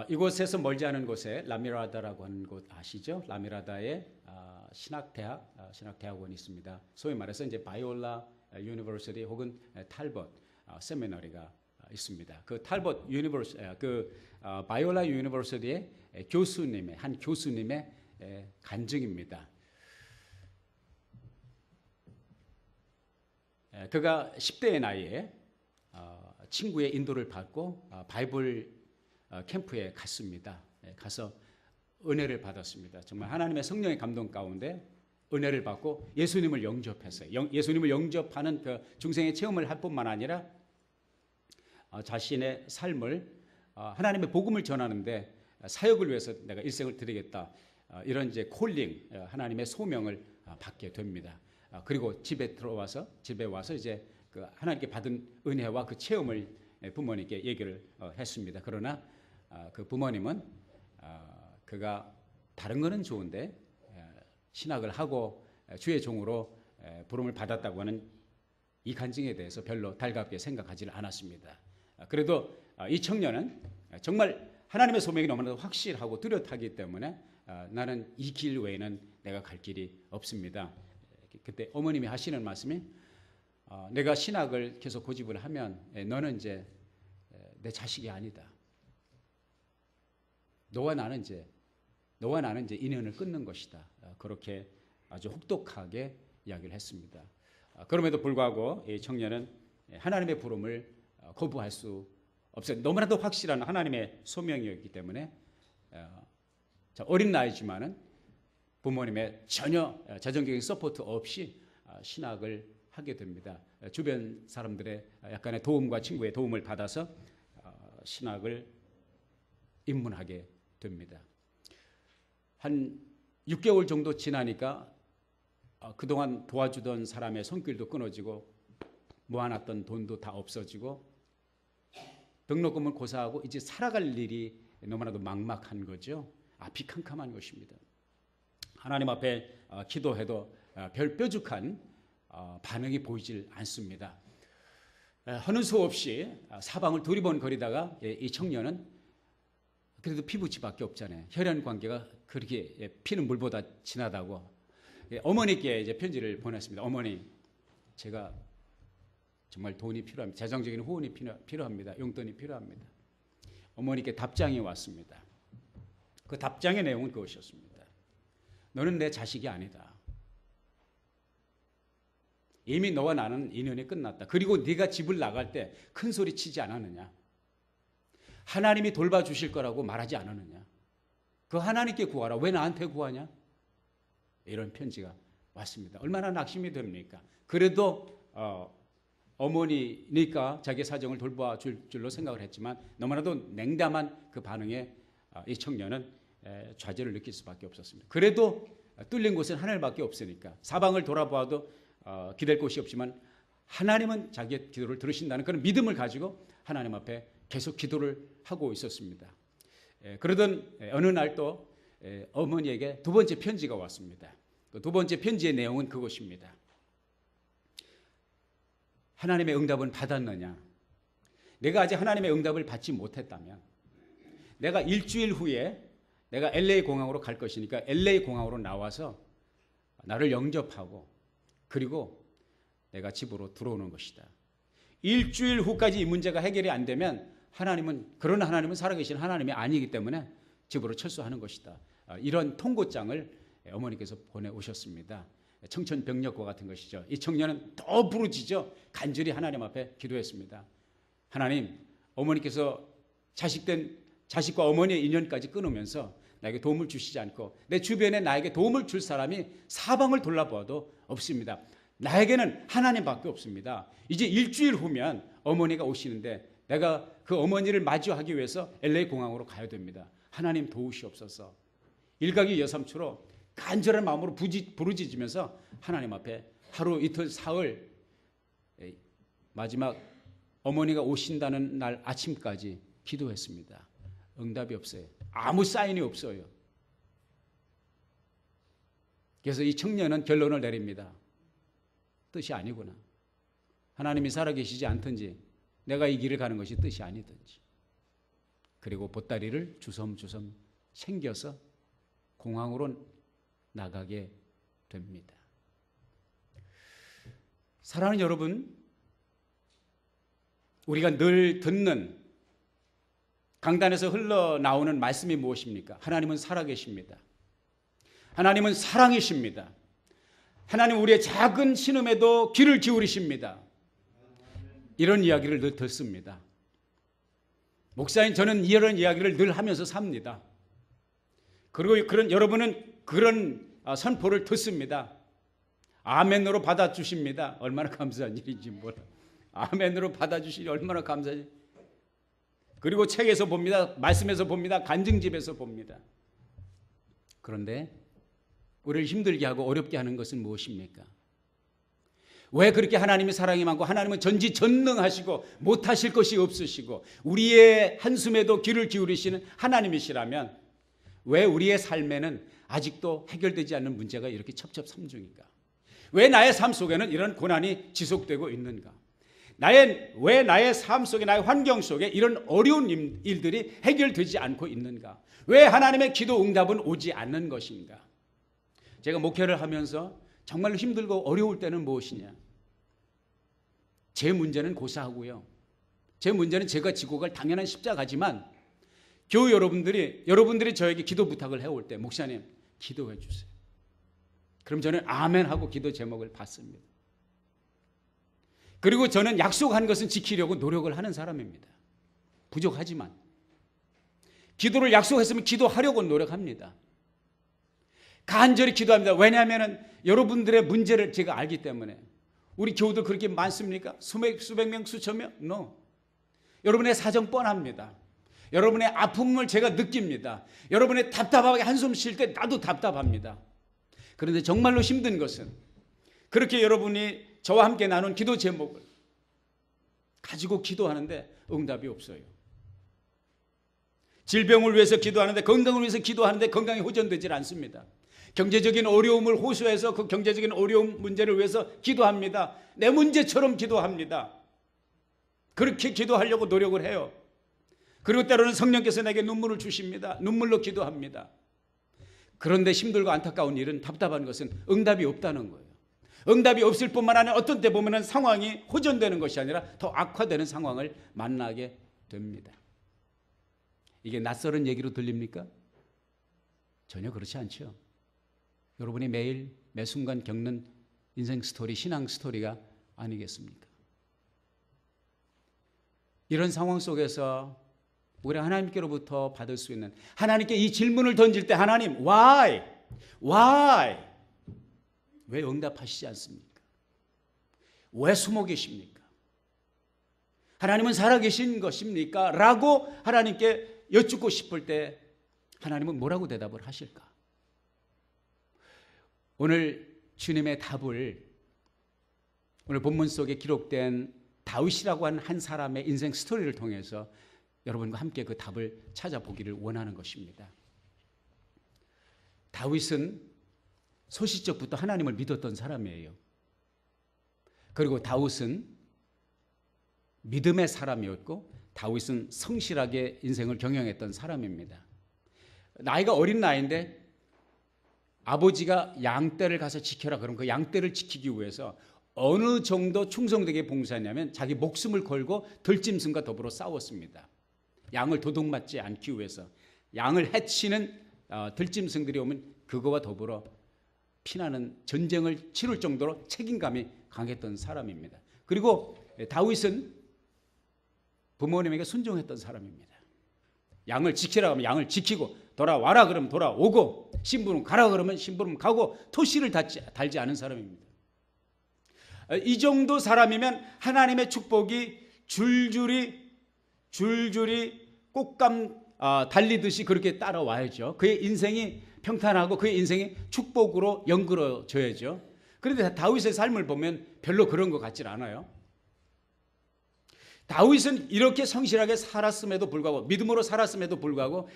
이곳에서 멀지 않은 곳에 라미라다라고 하는 곳 아시죠? 라미라다에 신학대학원이 있습니다. 소위 말해서 이제 바이올라 유니버시티 혹은 탈벗 세미나리가 있습니다. 그 탈벗 유니버시티, 바이올라 유니버시티의 한 교수님의 간증입니다. 그가 10대의 나이에 친구의 인도를 받고 바이블 캠프에 갔습니다. 가서 은혜를 받았습니다. 정말 하나님의 성령의 감동 가운데 은혜를 받고 예수님을 영접했어요. 예수님을 영접하는 그 중생의 체험을 할 뿐만 아니라 자신의 삶을 하나님의 복음을 전하는데 사역을 위해서 내가 일생을 드리겠다. 이런 이제 콜링, 하나님의 소명을 받게 됩니다. 그리고 집에 와서 이제 그 하나님께 받은 은혜와 그 체험을 부모님께 얘기를 했습니다. 그러나 그 부모님은 그가 다른 거는 좋은데 신학을 하고 주의 종으로 부름을 받았다고 하는 이 간증에 대해서 별로 달갑게 생각하지를 않았습니다. 그래도 이 청년은 정말 하나님의 소명이 너무나도 확실하고 뚜렷하기 때문에 나는 이 길 외에는 내가 갈 길이 없습니다. 그때 어머님이 하시는 말씀이 내가 신학을 계속 고집을 하면 너는 이제 내 자식이 아니다. 너와 나는 이제 인연을 끊는 것이다. 그렇게 아주 혹독하게 이야기를 했습니다. 그럼에도 불구하고 이 청년은 하나님의 부름을 거부할 수 없어요. 너무나도 확실한 하나님의 소명이었기 때문에 어린 나이지만은 부모님의 전혀 재정적인 서포트 없이 신학을 하게 됩니다. 주변 사람들의 약간의 도움과 친구의 도움을 받아서 신학을 입문하게 됩니다. 한 6개월 정도 지나니까 그동안 도와주던 사람의 손길도 끊어지고 모아놨던 돈도 다 없어지고 등록금을 고사하고 이제 살아갈 일이 너무나도 막막한 거죠. 앞이 캄캄한 것입니다. 하나님 앞에 기도해도 별 뾰족한 반응이 보이질 않습니다. 하는 수 없이 사방을 두리번거리다가 이 청년은 그래도 피부치밖에 없잖아요. 혈연 관계가 그렇게 피는 물보다 진하다고 어머니께 이제 편지를 보냈습니다. 어머니, 제가 정말 돈이 필요합니다. 재정적인 후원이 필요합니다. 용돈이 필요합니다. 어머니께 답장이 왔습니다. 그 답장의 내용은 그것이었습니다. 너는 내 자식이 아니다. 이미 너와 나는 인연이 끝났다. 그리고 네가 집을 나갈 때 큰 소리 치지 않았느냐? 하나님이 돌봐주실 거라고 말하지 않았느냐? 그 하나님께 구하라. 왜 나한테 구하냐? 이런 편지가 왔습니다. 얼마나 낙심이 됩니까? 그래도 어머니니까 자기 사정을 돌봐줄 줄로 생각을 했지만 너무나도 냉담한 그 반응에 이 청년은 좌절을 느낄 수밖에 없었습니다. 그래도 뚫린 곳은 하늘밖에 없으니까 사방을 돌아보아도 기댈 곳이 없지만 하나님은 자기의 기도를 들으신다는 그런 믿음을 가지고 하나님 앞에 계속 기도를 하고 있었습니다. 그러던 어느 날 또 어머니에게 두 번째 편지가 왔습니다. 그 두 번째 편지의 내용은 그것입니다. 하나님의 응답은 받았느냐? 내가 아직 하나님의 응답을 받지 못했다면 내가 일주일 후에 내가 LA 공항으로 갈 것이니까 LA 공항으로 나와서 나를 영접하고 그리고 내가 집으로 들어오는 것이다. 일주일 후까지 이 문제가 해결이 안 되면 그러나 하나님은 살아계신 하나님이 아니기 때문에 집으로 철수하는 것이다. 이런 통고장을 어머니께서 보내오셨습니다. 청천벽력과 같은 것이죠. 이 청년은 더 부르짖어 간절히 하나님 앞에 기도했습니다. 하나님, 어머니께서 자식과 어머니의 인연까지 끊으면서 나에게 도움을 주시지 않고 내 주변에 나에게 도움을 줄 사람이 사방을 돌아보아도 없습니다. 나에게는 하나님밖에 없습니다. 이제 일주일 후면 어머니가 오시는데 내가 그 어머니를 마주하기 위해서 LA 공항으로 가야 됩니다. 하나님 도우시옵소서. 일각이 여삼초로 간절한 마음으로 부르짖으면서 하나님 앞에 하루 이틀 사흘 마지막 어머니가 오신다는 날 아침까지 기도했습니다. 응답이 없어요. 아무 사인이 없어요. 그래서 이 청년은 결론을 내립니다. 뜻이 아니구나. 하나님이 살아계시지 않든지 내가 이 길을 가는 것이 뜻이 아니든지. 그리고 보따리를 주섬주섬 챙겨서 공항으로 나가게 됩니다. 사랑하는 여러분, 우리가 늘 듣는 강단에서 흘러나오는 말씀이 무엇입니까? 하나님은 살아계십니다. 하나님은 사랑이십니다. 하나님 우리의 작은 신음에도 귀를 기울이십니다. 이런 이야기를 늘 듣습니다. 목사인 저는 이런 이야기를 늘 하면서 삽니다. 그리고 여러분은 그런 선포를 듣습니다. 아멘으로 받아주십니다. 얼마나 감사한 일인지 몰라. 아멘으로 받아주시니 얼마나 감사하지. 그리고 책에서 봅니다. 말씀에서 봅니다. 간증집에서 봅니다. 그런데 우리를 힘들게 하고 어렵게 하는 것은 무엇입니까? 왜 그렇게 하나님이 사랑이 많고 하나님은 전지전능하시고 못하실 것이 없으시고 우리의 한숨에도 귀를 기울이시는 하나님이시라면 왜 우리의 삶에는 아직도 해결되지 않는 문제가 이렇게 첩첩삼중인가? 왜 나의 삶 속에는 이런 고난이 지속되고 있는가? 왜 나의 삶 속에, 나의 환경 속에 이런 어려운 일들이 해결되지 않고 있는가? 왜 하나님의 기도 응답은 오지 않는 것인가? 제가 목회를 하면서 정말로 힘들고 어려울 때는 무엇이냐? 제 문제는 고사하고요. 제 문제는 제가 지고 갈 당연한 십자가지만 교우 여러분들이 저에게 기도 부탁을 해올 때 목사님 기도해 주세요. 그럼 저는 아멘 하고 기도 제목을 받습니다. 그리고 저는 약속한 것은 지키려고 노력을 하는 사람입니다. 부족하지만 기도를 약속했으면 기도하려고 노력합니다. 간절히 기도합니다. 왜냐하면 여러분들의 문제를 제가 알기 때문에. 우리 교우들 그렇게 많습니까? 수백 명, 수천 명? No. 여러분의 사정 뻔합니다. 여러분의 아픔을 제가 느낍니다. 여러분의 답답하게 한숨 쉴 때 나도 답답합니다. 그런데 정말로 힘든 것은 그렇게 여러분이 저와 함께 나눈 기도 제목을 가지고 기도하는데 응답이 없어요. 질병을 위해서 기도하는데, 건강을 위해서 기도하는데 건강이 호전되질 않습니다. 경제적인 어려움을 호소해서 그 경제적인 어려움 문제를 위해서 기도합니다. 내 문제처럼 기도합니다. 그렇게 기도하려고 노력을 해요. 그리고 때로는 성령께서 내게 눈물을 주십니다. 눈물로 기도합니다. 그런데 힘들고 안타까운 일은, 답답한 것은 응답이 없다는 거예요. 응답이 없을 뿐만 아니라 어떤 때 보면 상황이 호전되는 것이 아니라 더 악화되는 상황을 만나게 됩니다. 이게 낯설은 얘기로 들립니까? 전혀 그렇지 않죠. 여러분이 매일 매 순간 겪는 인생 스토리, 신앙 스토리가 아니겠습니까? 이런 상황 속에서 우리 하나님께로부터 받을 수 있는, 하나님께 이 질문을 던질 때 하나님 why? 왜 응답하시지 않습니까? 왜 숨어 계십니까? 하나님은 살아계신 것입니까? 라고 하나님께 여쭙고 싶을 때 하나님은 뭐라고 대답을 하실까? 오늘 주님의 답을 오늘 본문 속에 기록된 다윗이라고 하는 한 사람의 인생 스토리를 통해서 여러분과 함께 그 답을 찾아보기를 원하는 것입니다. 다윗은 소시적부터 하나님을 믿었던 사람이에요. 그리고 다윗은 믿음의 사람이었고 다윗은 성실하게 인생을 경영했던 사람입니다. 나이가 어린 나이인데 아버지가 양떼를 가서 지켜라 그러면 그 양떼를 지키기 위해서 어느 정도 충성되게 봉사했냐면 자기 목숨을 걸고 들짐승과 더불어 싸웠습니다. 양을 도둑맞지 않기 위해서. 양을 해치는 들짐승들이 오면 그거와 더불어 피나는 전쟁을 치를 정도로 책임감이 강했던 사람입니다. 그리고 다윗은 부모님에게 순종했던 사람입니다. 양을 지키라 하면 양을 지키고 돌아와라 그러면 돌아오고 심부름 가라 그러면 심부름 가고 토시를 달지 않은 사람입니다. 이 정도 사람이면 하나님의 축복이 줄줄이 꽃감 달리듯이 그렇게 따라와야죠. 그의 인생이 평탄하고 그의 인생이 축복으로 연그러져야죠. 그런데 다윗의 삶을 보면 별로 그런 것 같질 않아요. 다윗은 이렇게 성실하게 살았음에도 불구하고, 믿음으로 살았음에도 불구하고,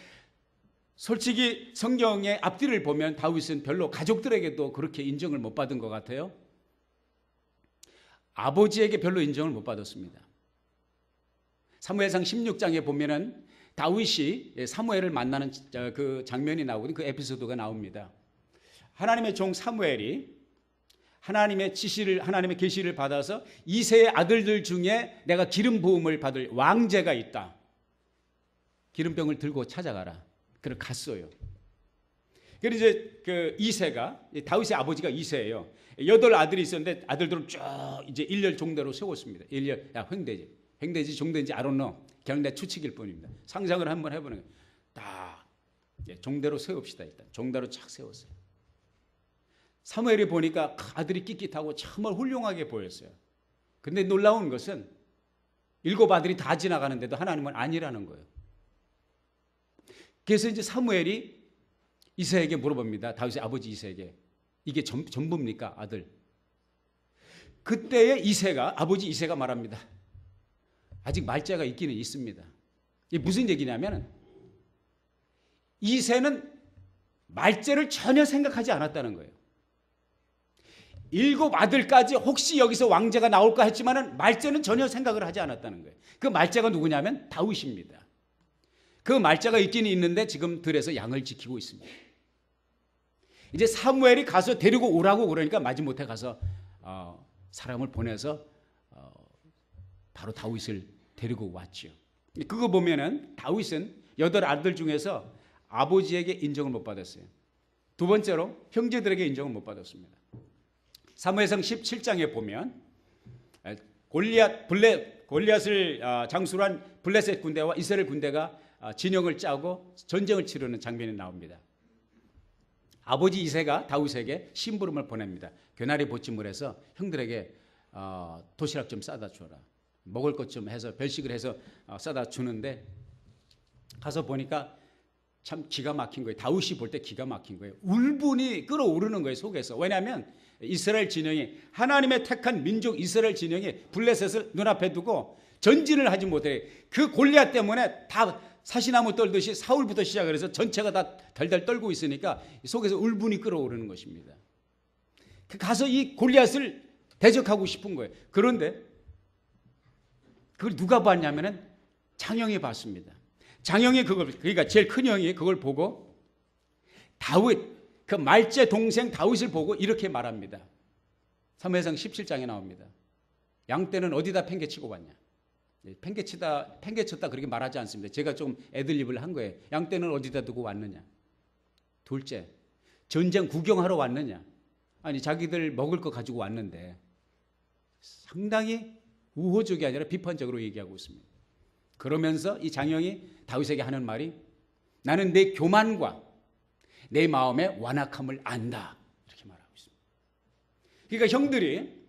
솔직히 성경의 앞뒤를 보면 다윗은 별로 가족들에게도 그렇게 인정을 못 받은 것 같아요. 아버지에게 별로 인정을 못 받았습니다. 사무엘상 16장에 보면은 다윗이 사무엘을 만나는 그 장면이 나오거든요. 그 에피소드가 나옵니다. 하나님의 종 사무엘이 하나님의 지시를, 하나님의 계시를 받아서 이새의 아들들 중에 내가 기름 부음을 받을 왕제가 있다. 기름병을 들고 찾아가라. 그래 갔어요. 그래서 이제 그 이새가, 다윗의 아버지가 이새예요. 8아들이 있었는데 아들들은 쭉 이제 일렬 종대로 세웠습니다. 일렬, 야 횡대지 종대인지 I don't know. 그냥 내 추측일 뿐입니다. 상상을 한번 해보는 거예요. 딱 종대로 세웁시다. 일단 종대로 착 세웠어요. 사무엘이 보니까 아들이 끽끽하고 정말 훌륭하게 보였어요. 근데 놀라운 것은 7아들이 다 지나가는데도 하나님은 아니라는 거예요. 그래서 이제 사무엘이 이새에게 물어봅니다. 다윗의 아버지 이새에게. 이게 전부입니까, 아들? 그때의 아버지 이새가 말합니다. 아직 말자가 있기는 있습니다. 이게 무슨 얘기냐면 이새는 말자를 전혀 생각하지 않았다는 거예요. 7아들까지 혹시 여기서 왕자가 나올까 했지만은 말자는 전혀 생각을 하지 않았다는 거예요. 그 말자가 누구냐면 다윗입니다. 그 말자가 있기는 있는데 지금 들에서 양을 지키고 있습니다. 이제 사무엘이 가서 데리고 오라고 그러니까 마지못해 가서 사람을 보내서 바로 다윗을 데리고 왔죠. 그거 보면은 다윗은 8아들 중에서 아버지에게 인정을 못 받았어요. 두 번째로 형제들에게 인정을 못 받았습니다. 사무엘상 17장에 보면 골리앗을 장수로 한 블레셋 군대와 이스라엘 군대가 진영을 짜고 전쟁을 치르는 장면이 나옵니다. 아버지 이새가 다윗에게 심부름을 보냅니다. 괴나리 보침을 해서 형들에게 도시락 좀 싸다 주어라. 먹을 것 좀 해서 별식을 해서 싸다 주는데 가서 보니까 참 기가 막힌 거예요. 다윗이 볼 때 기가 막힌 거예요. 울분이 끓어오르는 거예요, 속에서. 왜냐하면 이스라엘 진영이, 하나님의 택한 민족 이스라엘 진영이 블레셋을 눈앞에 두고 전진을 하지 못해. 그 골리앗 때문에 다 사시나무 떨듯이 사울부터 시작을 해서 전체가 다 달달 떨고 있으니까 속에서 울분이 끓어오르는 것입니다. 가서 이 골리앗을 대적하고 싶은 거예요. 그런데 그걸 누가 봤냐면은 장형이 봤습니다. 장형이 그러니까 제일 큰 형이 그걸 보고 다윗, 그 말제 동생 다윗을 보고 이렇게 말합니다. 사무엘상 17장에 나옵니다. 양떼는 어디다 팽개치고 왔냐? 팽개쳤다 그렇게 말하지 않습니다. 제가 좀 애들립을 한 거예요. 양떼는 어디다 두고 왔느냐? 둘째, 전쟁 구경하러 왔느냐? 아니 자기들 먹을 거 가지고 왔는데 상당히 우호적이 아니라 비판적으로 얘기하고 있습니다. 그러면서 이 장형이 다윗에게 하는 말이 나는 내 교만과 내 마음의 완악함을 안다. 이렇게 말하고 있습니다. 그러니까 형들이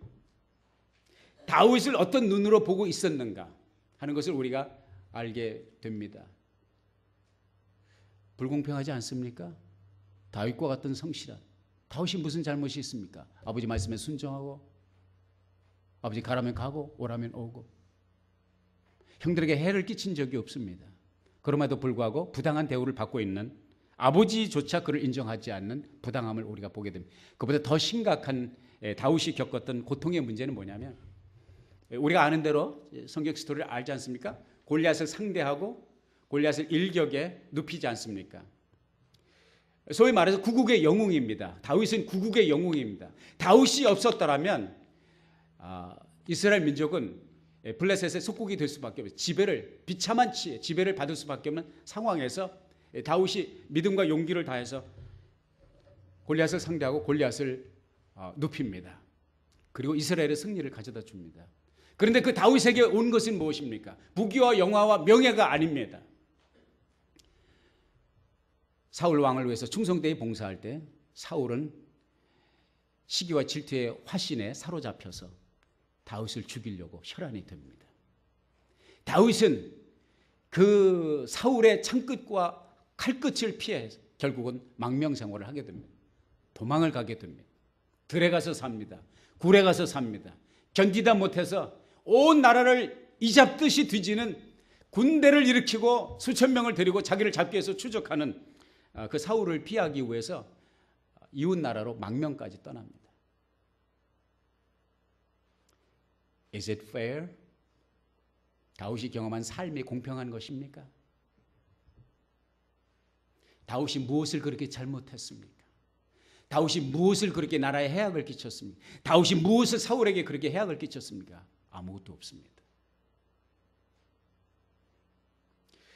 다윗을 어떤 눈으로 보고 있었는가 하는 것을 우리가 알게 됩니다. 불공평하지 않습니까? 다윗과 같은 성실한 다윗이 무슨 잘못이 있습니까? 아버지 말씀에 순종하고 아버지 가라면 가고 오라면 오고 형들에게 해를 끼친 적이 없습니다. 그럼에도 불구하고 부당한 대우를 받고 있는 아버지조차 그를 인정하지 않는 부당함을 우리가 보게 됩니다. 그보다 더 심각한 다윗이 겪었던 고통의 문제는 뭐냐면 우리가 아는 대로 성경 스토리를 알지 않습니까? 골리앗을 상대하고 골리앗을 일격에 눕히지 않습니까? 소위 말해서 구국의 영웅입니다. 다윗은 구국의 영웅입니다. 다윗이 없었더라면 이스라엘 민족은 블레셋의 속국이 될 수밖에 없어요. 비참한 지배를 받을 수밖에 없는 상황에서 다윗이 믿음과 용기를 다해서 골리앗을 상대하고 골리앗을 눕힙니다. 그리고 이스라엘의 승리를 가져다 줍니다. 그런데 그 다윗에게 온 것은 무엇입니까? 부귀와 영화와 명예가 아닙니다. 사울 왕을 위해서 충성되이 봉사할 때 사울은 시기와 질투의 화신에 사로잡혀서 다윗을 죽이려고 혈안이 됩니다. 다윗은 그 사울의 창끝과 칼끝을 피해 결국은 망명생활을 하게 됩니다. 도망을 가게 됩니다. 들에 가서 삽니다. 굴에 가서 삽니다. 견디다 못해서 온 나라를 이잡듯이 뒤지는 군대를 일으키고 수천 명을 데리고 자기를 잡기 위해서 추적하는 그 사울을 피하기 위해서 이웃 나라로 망명까지 떠납니다. Is it fair? 다윗이 경험한 삶이 공평한 것입니까? 다윗이 무엇을 그렇게 잘못했습니까? 다윗이 무엇을 그렇게 나라에 해악을 끼쳤습니까? 다윗이 무엇을 사울에게 그렇게 해악을 끼쳤습니까? 아무것도 없습니다.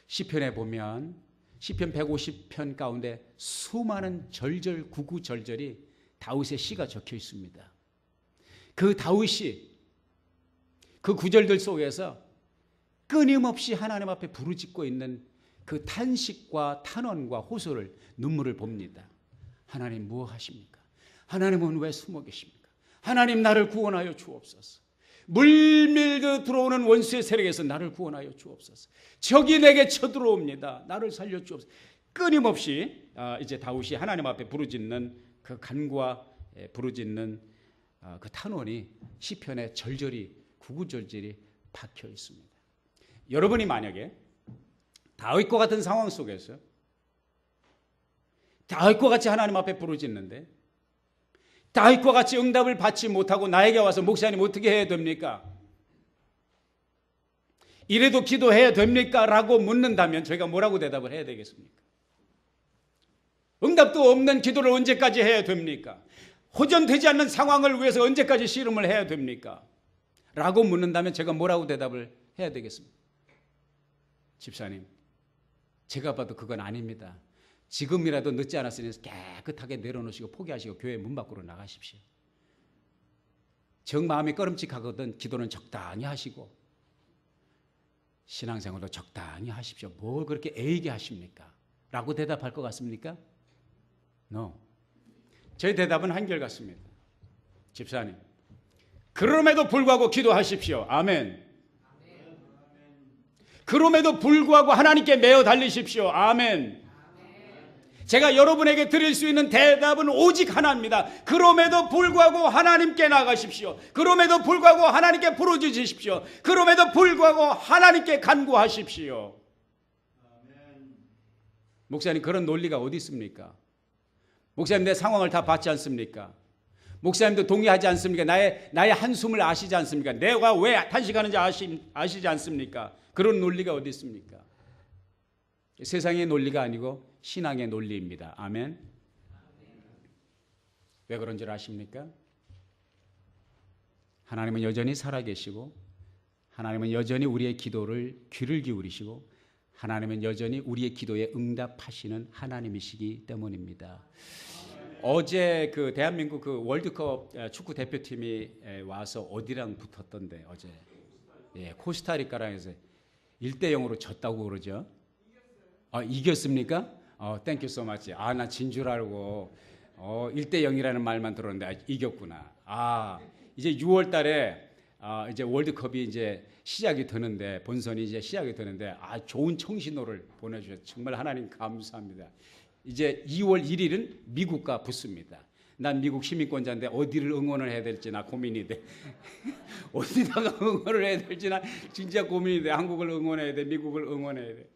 시편에 보면 시편 150편 가운데 수많은 절절 구구절절이 다윗의 시가 적혀 있습니다. 그 다윗이 그 구절들 속에서 끊임없이 하나님 앞에 부르짖고 있는 그 탄식과 탄원과 호소를, 눈물을 봅니다. 하나님 무엇 하십니까? 하나님은 왜 숨어 계십니까? 하나님 나를 구원하여 주옵소서. 물밀듯 들어오는 원수의 세력에서 나를 구원하여 주옵소서. 적이 내게 쳐들어옵니다. 나를 살려 주옵소서. 끊임없이 이제 다윗이 하나님 앞에 부르짖는 그 간구와 부르짖는 그 탄원이 시편에 절절히 구구절절히 박혀 있습니다. 여러분이 만약에 다윗과 같은 상황 속에서 다윗과 같이 하나님 앞에 부르짖는데 다윗과 같이 응답을 받지 못하고 나에게 와서 목사님 어떻게 해야 됩니까? 이래도 기도해야 됩니까? 라고 묻는다면 저희가 뭐라고 대답을 해야 되겠습니까? 응답도 없는 기도를 언제까지 해야 됩니까? 호전되지 않는 상황을 위해서 언제까지 씨름을 해야 됩니까? 라고 묻는다면 제가 뭐라고 대답을 해야 되겠습니까? 집사님, 제가 봐도 그건 아닙니다. 지금이라도 늦지 않았으니 깨끗하게 내려놓으시고 포기하시고 교회 문 밖으로 나가십시오. 정 마음이 꺼름직하거든 기도는 적당히 하시고 신앙생활도 적당히 하십시오. 뭘 그렇게 애이게 하십니까? 라고 대답할 것 같습니까? No. 저희 대답은 한결같습니다. 집사님, 그럼에도 불구하고 기도하십시오. 아멘. 그럼에도 불구하고 하나님께 매어 달리십시오. 아멘. 제가 여러분에게 드릴 수 있는 대답은 오직 하나입니다. 그럼에도 불구하고 하나님께 나가십시오. 그럼에도 불구하고 하나님께 부르짖으십시오. 그럼에도 불구하고 하나님께 간구하십시오. 목사님, 그런 논리가 어디 있습니까? 목사님, 내 상황을 다 봤지 않습니까? 목사님도 동의하지 않습니까? 나의 한숨을 아시지 않습니까? 내가 왜 탄식하는지 아시지 않습니까? 그런 논리가 어디 있습니까? 세상의 논리가 아니고 신앙의 논리입니다. 아멘. 왜 그런 줄 아십니까? 하나님은 여전히 살아계시고 하나님은 여전히 우리의 기도를 귀를 기울이시고 하나님은 여전히 우리의 기도에 응답하시는 하나님이시기 때문입니다. 어제 그 대한민국 그 월드컵 축구 대표팀이 와서 어디랑 붙었던데 어제 코스타리카랑 해서 1대0으로 졌다고 그러죠. 이겼습니까? 땡큐 so much. 나 진 줄 알고 1대0이라는 말만 들었는데 이겼구나. 이제 6월 달에 이제 월드컵이 이제 시작이 되는데 본선이 이제 시작이 되는데 좋은 청신호를 보내주셔서 정말 하나님 감사합니다. 이제 2월 1일은 미국과 붙습니다. 난 미국 시민권자인데 어디를 응원을 해야 될지 나 고민이 돼. 어디다가 응원을 해야 될지 나 진짜 고민이 돼. 한국을 응원해야 돼, 미국을 응원해야 돼.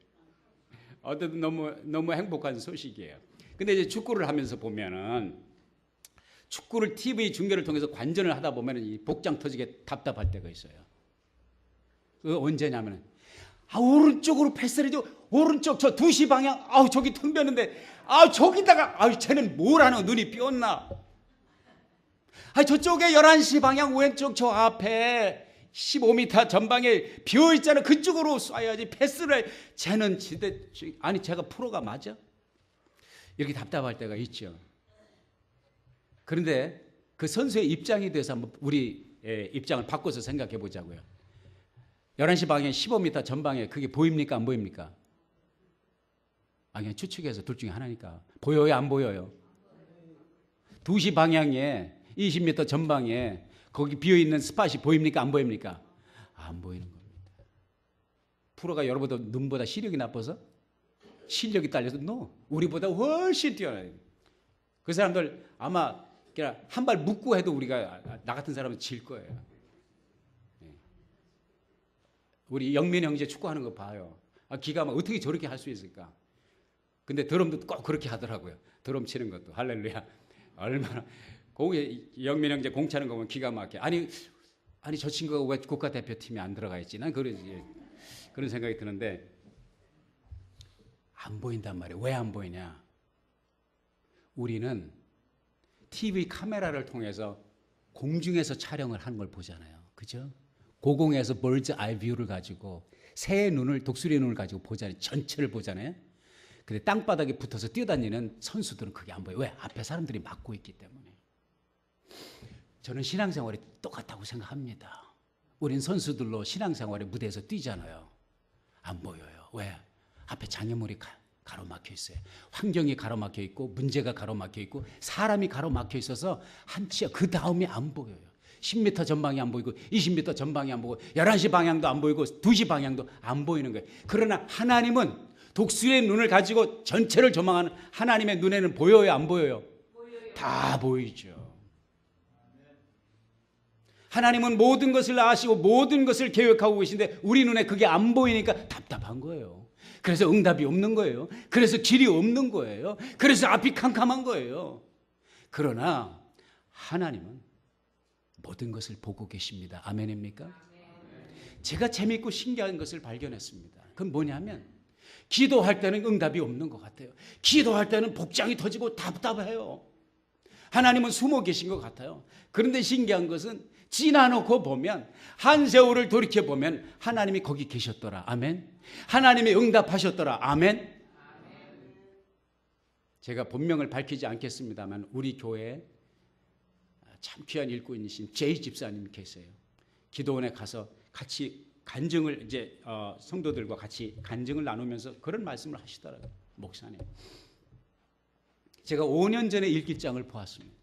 어쨌든 너무 행복한 소식이에요. 근데 이제 축구를 하면서 보면은 축구를 TV 중계를 통해서 관전을 하다 보면은 이 복장 터지게 답답할 때가 있어요. 그 언제냐면은 오른쪽으로 패스를 해줘. 오른쪽 저 2시 방향. 저기 텅 비었는데 저기다가 쟤는 뭘 하는 눈이 삐었나. 저쪽에 11시 방향 왼쪽 저 앞에 15m 전방에 비어 있잖아. 그쪽으로 쏴야지 패스를 해. 쟤는 제가 프로가 맞아? 이렇게 답답할 때가 있죠. 그런데 그 선수의 입장이 돼서 한번 우리 입장을 바꿔서 생각해 보자고요. 11시 방향 15m 전방에 그게 보입니까? 안 보입니까? 그냥 추측해서 둘 중에 하나니까. 보여요? 안 보여요? 2시 방향에 20m 전방에 거기 비어있는 스팟이 보입니까? 안 보입니까? 안 보이는 겁니다. 프로가 여러분보다 눈보다 시력이 나빠서? 실력이 딸려서? No. 우리보다 훨씬 뛰어나요. 그 사람들 아마 한 발 묶고 해도 우리가 나 같은 사람은 질 거예요. 우리 영민 형제 축구하는 거 봐요. 기가 막 어떻게 저렇게 할 수 있을까? 근데 드럼도 꼭 그렇게 하더라고요. 드럼 치는 것도 할렐루야. 얼마나 영민 형제 공 차는 거 보면 기가 막혀. 아니 저 친구가 왜 국가대표팀에 안 들어가 있지? 난 그런 생각이 드는데 안 보인단 말이에요. 왜 안 보이냐? 우리는 TV 카메라를 통해서 공중에서 촬영을 하는 걸 보잖아요. 그죠? 고공에서 birds eye view를 가지고 새의 눈을, 독수리의 눈을 가지고 보잖아요. 전체를 보잖아요. 근데 땅바닥에 붙어서 뛰어다니는 선수들은 그게 안 보여요. 왜? 앞에 사람들이 막고 있기 때문에. 저는 신앙생활이 똑같다고 생각합니다. 우린 선수들로 신앙생활의 무대에서 뛰잖아요. 안 보여요. 왜? 앞에 장애물이 가로막혀 있어요. 환경이 가로막혀 있고 문제가 가로막혀 있고 사람이 가로막혀 있어서 한치야 그 다음이 안 보여요. 10m 전방이 안 보이고 20m 전방이 안 보이고 11시 방향도 안 보이고 2시 방향도 안 보이는 거예요. 그러나 하나님은 독수리의 눈을 가지고 전체를 조망하는 하나님의 눈에는 보여요, 안 보여요? 다 보이죠. 하나님은 모든 것을 아시고 모든 것을 계획하고 계신데 우리 눈에 그게 안 보이니까 답답한 거예요. 그래서 응답이 없는 거예요. 그래서 길이 없는 거예요. 그래서 앞이 캄캄한 거예요. 그러나 하나님은 모든 것을 보고 계십니다. 아멘입니까? 제가 재미있고 신기한 것을 발견했습니다. 그건 뭐냐면 기도할 때는 응답이 없는 것 같아요. 기도할 때는 복장이 터지고 답답해요. 하나님은 숨어 계신 것 같아요. 그런데 신기한 것은 지나놓고 보면 한 세월을 돌이켜보면 하나님이 거기 계셨더라. 아멘. 하나님이 응답하셨더라. 아멘. 제가 본명을 밝히지 않겠습니다만 우리 교회에 참 귀한 일꾼이신 제이 집사님 계세요. 기도원에 가서 같이 간증을 이제 성도들과 같이 간증을 나누면서 그런 말씀을 하시더라고요. 목사님. 제가 5년 전에 일기장을 보았습니다.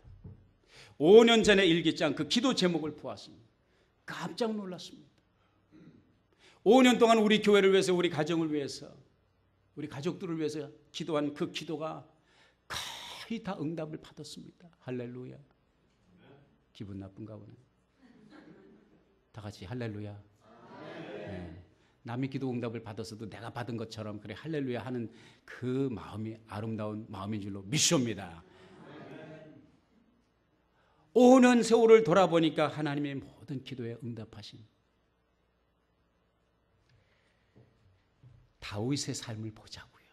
5년 전에 일기장 그 기도 제목을 보았습니다. 깜짝 놀랐습니다. 5년 동안 우리 교회를 위해서 우리 가정을 위해서 우리 가족들을 위해서 기도한 그 기도가 거의 다 응답을 받았습니다. 할렐루야. 기분 나쁜가 보네. 다 같이 할렐루야. 네. 남의 기도 응답을 받았어도 내가 받은 것처럼 그래 할렐루야 하는 그 마음이 아름다운 마음인 줄로 믿습니다. 5년 세월을 돌아보니까 하나님의 모든 기도에 응답하신 다윗의 삶을 보자고요.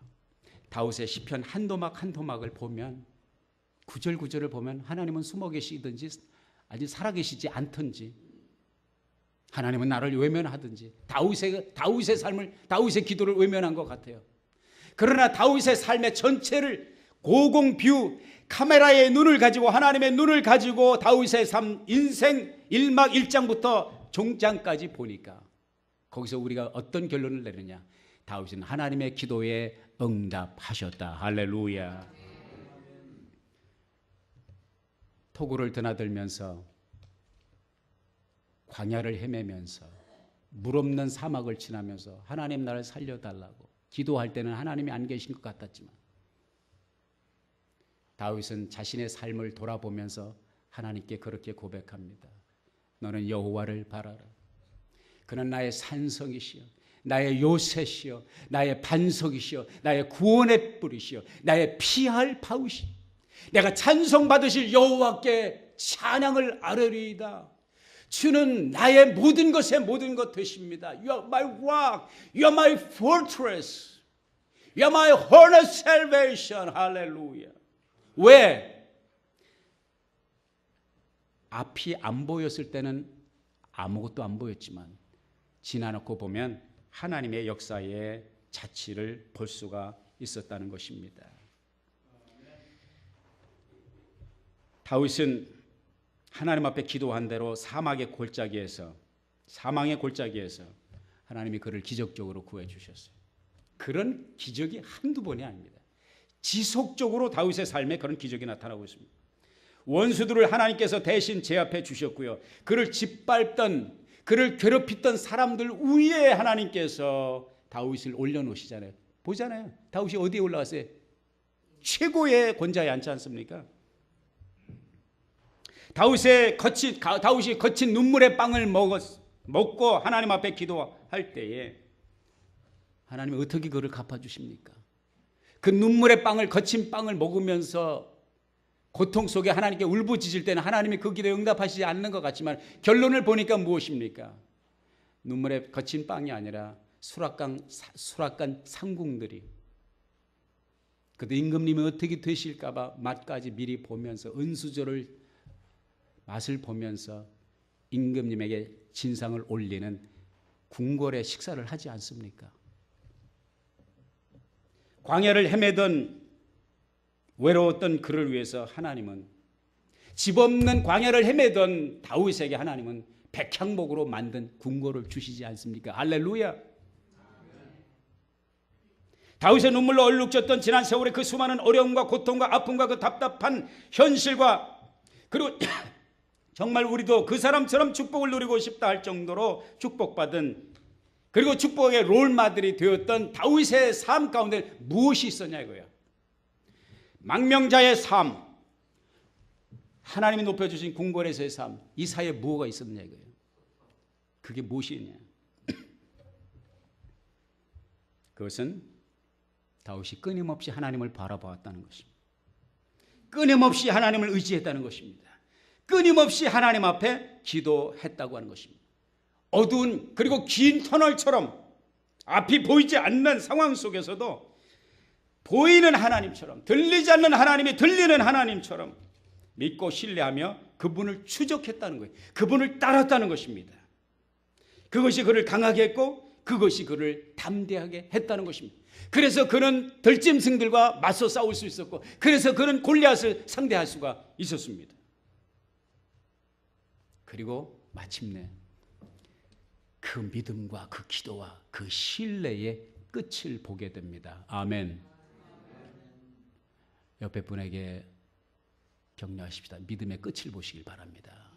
다윗의 시편 한 도막 한 도막을 보면 구절 구절을 보면 하나님은 숨어 계시든지 아직 살아계시지 않든지 하나님은 나를 외면하든지 다윗의 삶을 다윗의 기도를 외면한 것 같아요. 그러나 다윗의 삶의 전체를 고공뷰 카메라의 눈을 가지고 하나님의 눈을 가지고 다윗의 삶 인생 1막 1장부터 종장까지 보니까 거기서 우리가 어떤 결론을 내느냐. 다윗은 하나님의 기도에 응답하셨다. 할렐루야. 토굴을 드나들면서 광야를 헤매면서 물 없는 사막을 지나면서 하나님 나를 살려달라고 기도할 때는 하나님이 안 계신 것 같았지만 다윗은 자신의 삶을 돌아보면서 하나님께 그렇게 고백합니다. 너는 여호와를 바라라. 그는 나의 산성이시여 나의 요새시여 나의 반석이시여 나의 구원의 뿌리시여 나의 피할 바위시여 내가 찬송받으실 여호와께 찬양을 아뢰리이다. 주는 나의 모든 것의 모든 것 되십니다. You are my rock. You are my fortress. You are my horn of salvation. 할렐루야. 왜? 앞이 안 보였을 때는 아무것도 안 보였지만 지나놓고 보면 하나님의 역사의 자취를 볼 수가 있었다는 것입니다. 다윗은 하나님 앞에 기도한 대로 사망의 골짜기에서 하나님이 그를 기적적으로 구해 주셨어요. 그런 기적이 한두 번이 아닙니다. 지속적으로 다윗의 삶에 그런 기적이 나타나고 있습니다. 원수들을 하나님께서 대신 제압해 주셨고요. 그를 짓밟던 그를 괴롭히던 사람들 위에 하나님께서 다윗을 올려놓으시잖아요. 보잖아요. 다윗이 어디에 올라갔어요? 최고의 권자에 앉지 않습니까? 다윗이 거친 눈물의 빵을 먹고 하나님 앞에 기도할 때에 하나님이 어떻게 그를 갚아주십니까? 그 눈물의 빵을 거친 빵을 먹으면서 고통 속에 하나님께 울부짖을 때는 하나님이 그 기도에 응답하시지 않는 것 같지만 결론을 보니까 무엇입니까? 눈물의 거친 빵이 아니라 수락관 상궁들이 그때 임금님이 어떻게 되실까봐 맛까지 미리 보면서 은수저를 맛을 보면서 임금님에게 진상을 올리는 궁궐의 식사를 하지 않습니까? 광야를 헤매던 외로웠던 그를 위해서 하나님은, 집 없는 광야를 헤매던 다윗에게 하나님은 백향목으로 만든 궁궐을 주시지 않습니까? 할렐루야. 다윗의 눈물로 얼룩졌던 지난 세월의 그 수많은 어려움과 고통과 아픔과 그 답답한 현실과, 그리고 정말 우리도 그 사람처럼 축복을 누리고 싶다 할 정도로 축복받은, 그리고 축복의 롤마들이 되었던 다윗의 삶 가운데 무엇이 있었냐 이거야. 망명자의 삶, 하나님이 높여주신 궁궐에서의 삶, 이 사이에 무엇가 있었냐 이거예요. 그게 무엇이냐? 그것은 다윗이 끊임없이 하나님을 바라보았다는 것입니다. 끊임없이 하나님을 의지했다는 것입니다. 끊임없이 하나님 앞에 기도했다고 하는 것입니다. 어두운 그리고 긴 터널처럼 앞이 보이지 않는 상황 속에서도 보이는 하나님처럼, 들리지 않는 하나님이 들리는 하나님처럼 믿고 신뢰하며 그분을 추적했다는 거예요. 그분을 따랐다는 것입니다. 그것이 그를 강하게 했고 그것이 그를 담대하게 했다는 것입니다. 그래서 그는 들짐승들과 맞서 싸울 수 있었고, 그래서 그는 골리앗을 상대할 수가 있었습니다. 그리고 마침내 그 믿음과 그 기도와 그 신뢰의 끝을 보게 됩니다. 아멘. 옆에 분에게 격려하십시다. 믿음의 끝을 보시길 바랍니다.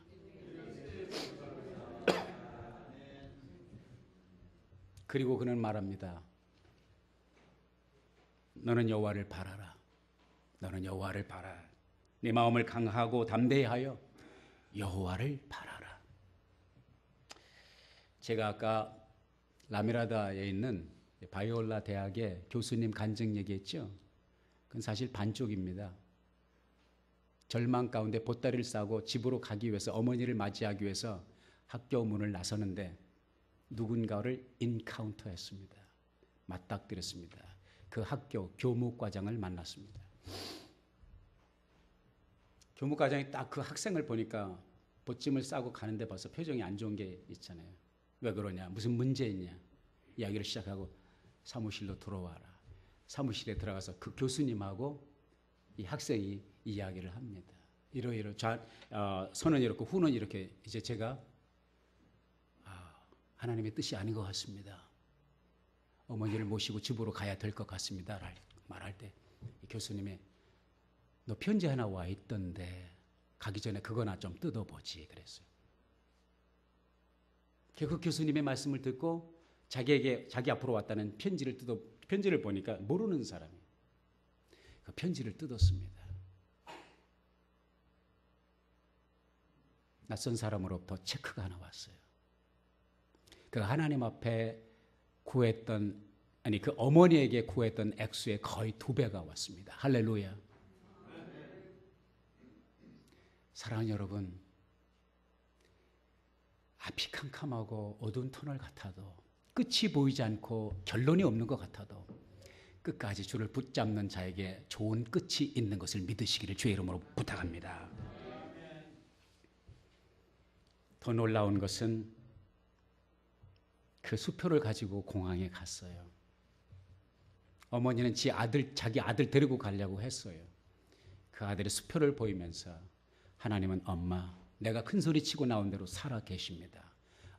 그리고 그는 말합니다. 너는 여호와를 바라라. 너는 여호와를 바라. 네 마음을 강하고 담대히 하여 여호와를 바라라. 제가 아까 라미라다에 있는 바이올라 대학의 교수님 간증 얘기했죠. 그건 사실 반쪽입니다. 절망 가운데 보따리를 싸고 집으로 가기 위해서, 어머니를 맞이하기 위해서 학교 문을 나서는데 누군가를 인카운터했습니다. 맞닥뜨렸습니다. 그 학교 교무과장을 만났습니다. 교무과장이 딱 그 학생을 보니까 보찜을 싸고 가는데 벌써 표정이 안 좋은 게 있잖아요. 왜 그러냐? 무슨 문제 있냐? 이야기를 시작하고 사무실로 들어와라. 사무실에 들어가서 그 교수님하고 이 학생이 이야기를 합니다. 이러이러 선은 이렇고 후는 이렇게. 이제 제가 하나님의 뜻이 아닌 것 같습니다. 어머니를 모시고 집으로 가야 될 것 같습니다. 말할 때 교수님이 너 편지 하나 와 있던데 가기 전에 그거나 좀 뜯어보지 그랬어요. 그 교수님의 말씀을 듣고 자기 앞으로 왔다는 편지를 보니까 모르는 사람이 그 편지를 뜯었습니다. 낯선 사람으로부터 체크가 하나 왔어요. 그 하나님 앞에 구했던, 그 어머니에게 구했던 액수의 거의 2배가 왔습니다. 할렐루야. 사랑하는 여러분, 앞이 캄캄하고 어두운 터널 같아도, 끝이 보이지 않고 결론이 없는 것 같아도 끝까지 주를 붙잡는 자에게 좋은 끝이 있는 것을 믿으시기를 주의 이름으로 부탁합니다. 더 놀라운 것은 그 수표를 가지고 공항에 갔어요. 어머니는 자기 아들 데리고 가려고 했어요. 그 아들의 수표를 보이면서 하나님은 엄마, 내가 큰 소리 치고 나온 대로 살아 계십니다.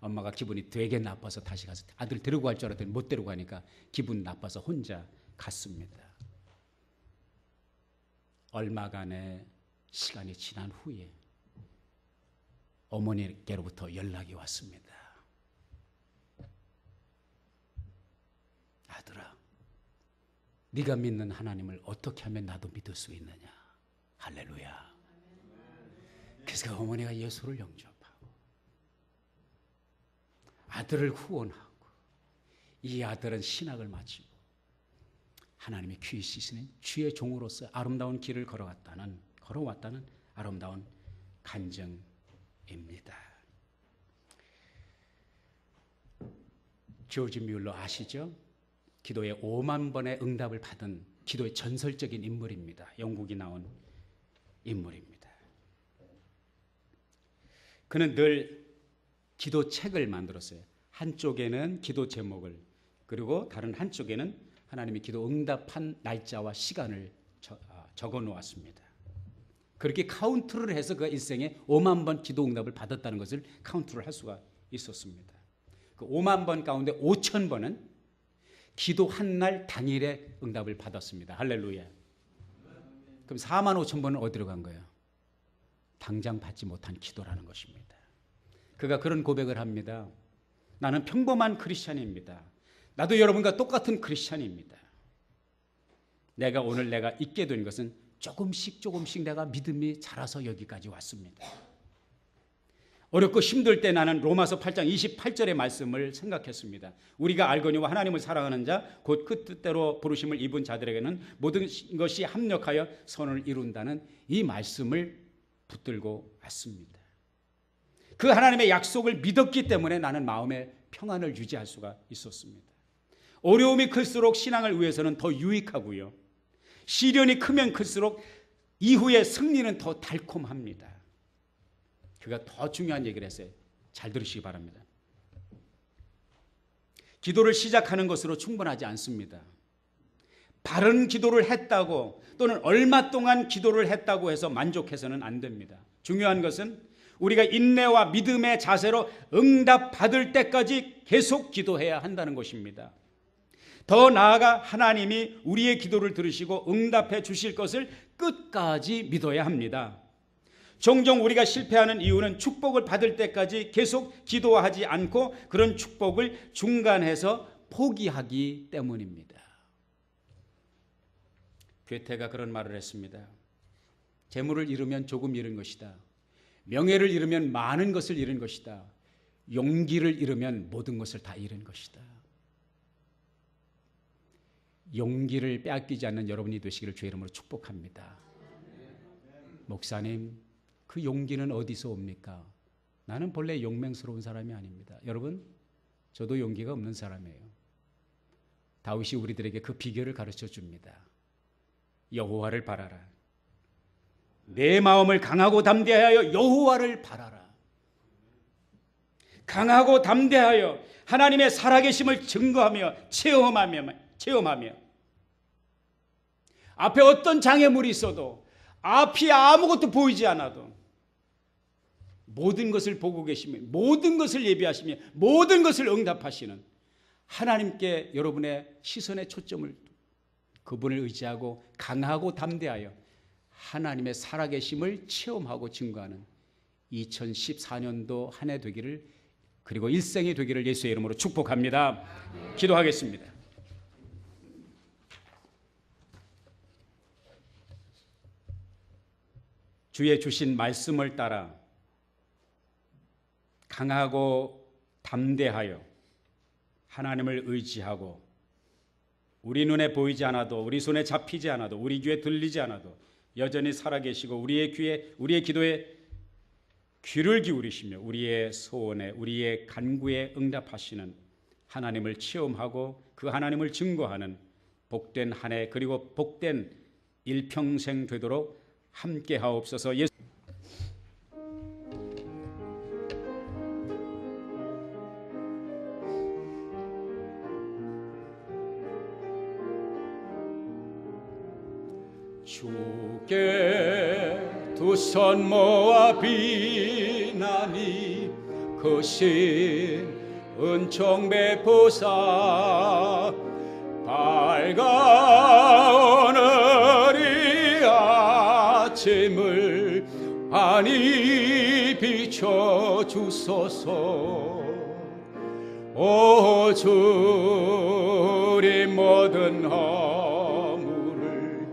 엄마가 기분이 되게 나빠서 다시 가서 아들 데리고 갈 줄 알았더니 못 데리고 가니까 기분 나빠서 혼자 갔습니다. 얼마간의 시간이 지난 후에 어머니께로부터 연락이 왔습니다. 아들아, 네가 믿는 하나님을 어떻게 하면 나도 믿을 수 있느냐. 할렐루야. 그래서 어머니가 예수를 영접하고 아들을 후원하고, 이 아들은 신학을 마치고 하나님의 귀이시는 주의 종으로서 아름다운 길을 걸어왔다는 아름다운 간증입니다. 조지 뮬러 아시죠? 기도에 5만 번의 응답을 받은 기도의 전설적인 인물입니다. 영국이 나온 인물입니다. 그는 늘 기도책을 만들었어요. 한쪽에는 기도 제목을, 그리고 다른 한쪽에는 하나님이 기도 응답한 날짜와 시간을 적어 놓았습니다. 그렇게 카운트를 해서 그 일생에 5만 번 기도 응답을 받았다는 것을 카운트를 할 수가 있었습니다. 그 5만 번 가운데 5천 번은 기도한 날 당일에 응답을 받았습니다. 할렐루야. 그럼 4만 5천 번은 어디로 간 거예요? 당장 받지 못한 기도라는 것입니다. 그가 그런 고백을 합니다. 나는 평범한 크리스찬입니다. 나도 여러분과 똑같은 크리스찬입니다. 오늘 내가 있게 된 것은 조금씩 내가 믿음이 자라서 여기까지 왔습니다. 어렵고 힘들 때 나는 로마서 8장 28절의 말씀을 생각했습니다. 우리가 알거니와 하나님을 사랑하는 자 곧 그 뜻대로 부르심을 입은 자들에게는 모든 것이 합력하여 선을 이룬다는 이 말씀을 붙들고 왔습니다. 그 하나님의 약속을 믿었기 때문에 나는 마음의 평안을 유지할 수가 있었습니다. 어려움이 클수록 신앙을 위해서는 더 유익하고요, 시련이 크면 클수록 이후의 승리는 더 달콤합니다. 그가 더 중요한 얘기를 했어요. 잘 들으시기 바랍니다. 기도를 시작하는 것으로 충분하지 않습니다. 바른 기도를 했다고 또는 얼마 동안 기도를 했다고 해서 만족해서는 안 됩니다. 중요한 것은 우리가 인내와 믿음의 자세로 응답받을 때까지 계속 기도해야 한다는 것입니다. 더 나아가 하나님이 우리의 기도를 들으시고 응답해 주실 것을 끝까지 믿어야 합니다. 종종 우리가 실패하는 이유는 축복을 받을 때까지 계속 기도하지 않고 그런 축복을 중간에서 포기하기 때문입니다. 괴테가 그런 말을 했습니다. 재물을 잃으면 조금 잃은 것이다. 명예를 잃으면 많은 것을 잃은 것이다. 용기를 잃으면 모든 것을 다 잃은 것이다. 용기를 빼앗기지 않는 여러분이 되시기를 주의 이름으로 축복합니다. 목사님, 그 용기는 어디서 옵니까? 나는 본래 용맹스러운 사람이 아닙니다. 여러분, 저도 용기가 없는 사람이에요. 다윗이 우리들에게 그 비결을 가르쳐 줍니다. 여호와를 바라라. 내 마음을 강하고 담대하여 여호와를 바라라. 강하고 담대하여 하나님의 살아계심을 증거하며 체험하며 앞에 어떤 장애물이 있어도 앞이 아무것도 보이지 않아도 모든 것을 보고 계시며 모든 것을 예비하시며 모든 것을 응답하시는 하나님께 여러분의 시선의 초점을 그분을 의지하고 강하고 담대하여 하나님의 살아계심을 체험하고 증거하는 2014년도 한 해 되기를, 그리고 일생이 되기를 예수의 이름으로 축복합니다. 기도하겠습니다. 주의 주신 말씀을 따라 강하고 담대하여 하나님을 의지하고 우리 눈에 보이지 않아도 우리 손에 잡히지 않아도 우리 귀에 들리지 않아도 여전히 살아계시고 우리의 기도에 귀를 기울이시며 우리의 소원에 우리의 간구에 응답하시는 하나님을 체험하고 그 하나님을 증거하는 복된 한 해 그리고 복된 일평생 되도록 함께 하옵소서. 주께 두 손 모아 비나니 크신 은총 베푸사 밝아오는 이 아침을 환히 비춰주소서. 오 주님 모든 허물을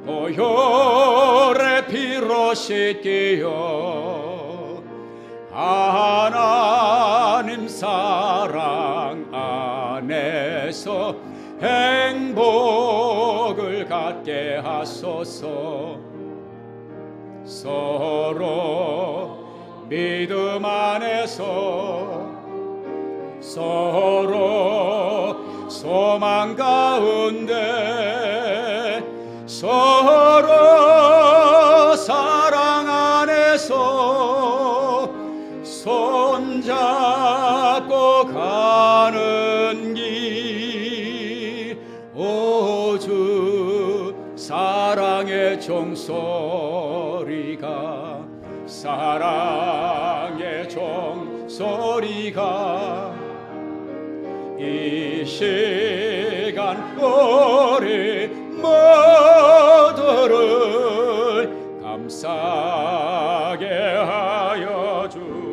보혈의 피로 씻기어 하나님 사랑 안에서 행복을 갖게 하소서. 서로 믿음 안에서 서로 소망 가운데 서로 사랑 안에서 손잡고 가는 길, 오주 사랑의 종소리가, 사랑의 종소리가 이 시간 우리 모두를 감싸게 하여 주.